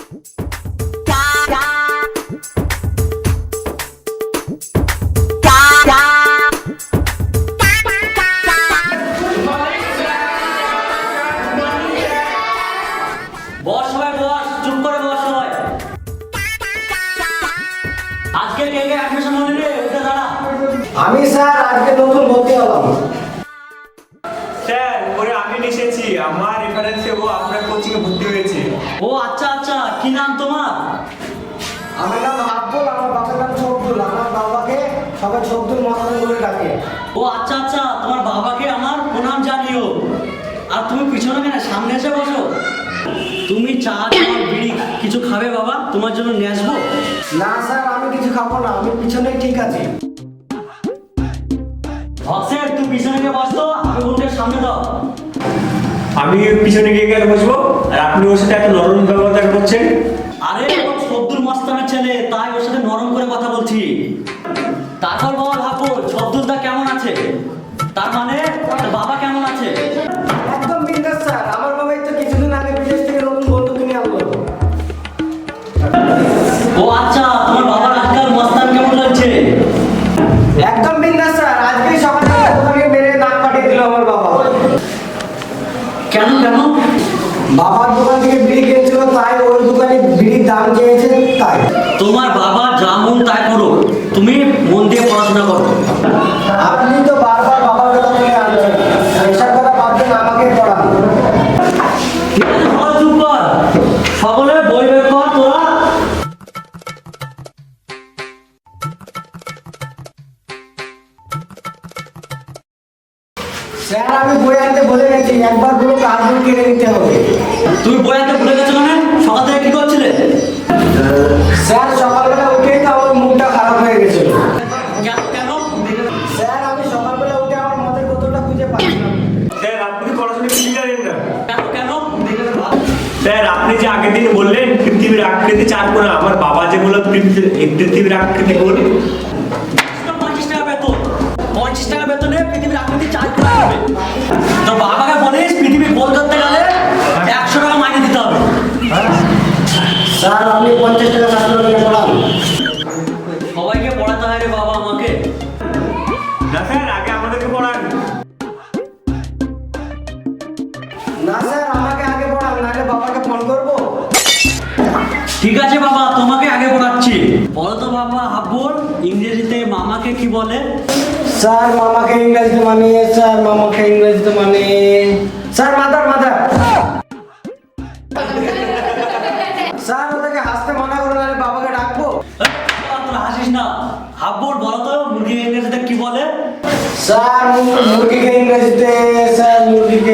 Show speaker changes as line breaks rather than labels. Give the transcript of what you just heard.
বস সবাই বস, চুপ করে বস সবাই। আজকে কে কে অ্যাডমিশন হলি রে? উঠে দাঁড়া।
আমি স্যার আজকে নতুন ভর্তি হলাম।
স্যার ওরে আমি এসেছি, আমার রেফারেন্সে ও আপনার কোচিং এ ভর্তি হয়েছে।
ও আচ্ছা আচ্ছা, কি নাম তোমার?
আমার নাম আব্দুল, আমার বাবার নাম শব্দুল। আমার বাবাকে সবাই শব্দুল মহাজন বলে ডাকে।
ও আচ্ছা আচ্ছা, তোমার বাবাকে আমার প্রণাম জানিও। আর তুমি পিছনে কেন, সামনে এসে বসো। তুমি চা খাও, বিড়ি কিছু খাবে বাবা? তোমার জন্য নিয়ে আসবো।
না স্যার, আমি কিছু খাবো না, আমি পিছনে ঠিক আছি।
হকসের তুই পিছনে গিয়ে বস তো, আমি উঠে সামনে দাও।
আমি পিছনে গিয়ে কেন বসবো? আর আপনি ওর সাথে এত নরম ব্যবহার করছেন?
আরে ও শব্দুল মাস্তানের ছেলে, তাই ওর সাথে নরম করে কথা বলছি। তারপর বাবা ভাবো শব্দুলদা কেমন আছে, তার মানে তোর বাবা কেমন আছে?
একদম বিন্দাস স্যার, আমার বাবা এই তো কিছুদিন আগে বিদেশ থেকে নতুন বন্দুক কিনে আনলো।
ও আচ্ছা, তোমার বাবার আজকাল মস্তান কেমন লাগছে?
একদম বিন্দাস স্যার, আজকেই সকালে দোকানে মেরে নাক পাঠিয়ে দিল আমার বাবা।
কেন কেন?
বাবার দোকান থেকে বিড়ি কিনেছিল, তাই ওই দোকানে বিড়ির দাম চেয়েছে তাই।
তোমার বাবা যা মন তাই করো, তুমি মন দিয়ে পড়াশোনা করো।
আপনি তো বারবার বাবার কথা তুলে আনছেন, এসব কথা বাদ দেন, আমাকে পড়ান।
ঠিক আছে, সবাই চুপ কর, সকলে বই বের কর তোরা।
স্যার আমি বই আনতে ভুলে গেছি, একবার পুরো কার্টুন কিনে নিতে হবে।
তুমি বই আনতে ভুলে গেছো মানে? সকাল থেকে কি করছিলে?
স্যার সকালবেলা উঠেই তো আমার মুখটা খারাপ হয়ে গেছিল।
কেন কেন?
স্যার আমি সকালবেলা উঠে আমার মদের বোতলটা খুঁজে পাচ্ছিলাম না।
স্যার আপনি পড়াশোনা কিছু জানেন না।
কেন কেন?
স্যার আপনি যে আগের দিন বললেন পৃথিবীর আকৃতি চার কোণা, আমার বাবা যে বলল পৃথিবীর আকৃতি কোণ।
50 টাকা বেতন, 50 টাকা বেতনে পৃথিবীর আকৃতি 4 কোণা হবে। তোর বাবাকে বলিস পৃথিবীর গোল করতে গেলে 100 টাকা মাইনে দিতে হবে।
স্যার আপনি 50 টাকা ছাত্র নিয়ে পড়ান।
সবাইকে পড়াতে হয় রে বাবা আমাকে।
না স্যার, আগে আমাদেরকে পড়ান।
না স্যার, আমাকে আগে পড়ান, নাহলে বাবাকে ফোন করবো।
ঠিক আছে বাবা, তোমাকে আগে পড়াচ্ছি। বলো তো বাবা হাব্বুল, ইংরেজিতে মামাকে কি বলে?
স্যার মামাকে ইংরেজিতে মানে, স্যার মামাকে ইংরেজিতে মানে, স্যার মাদার মাদার। স্যার ওদেরকে হাসতে মানা করো, নাহলে বাবাকে ডাকবো।
তোরা হাসিস না। হাব্বুল বলো তো মুরগি ইংরেজিতে কি বলে?
স্যার মুরগিকে ইংরেজিতে, স্যার মুরগিকে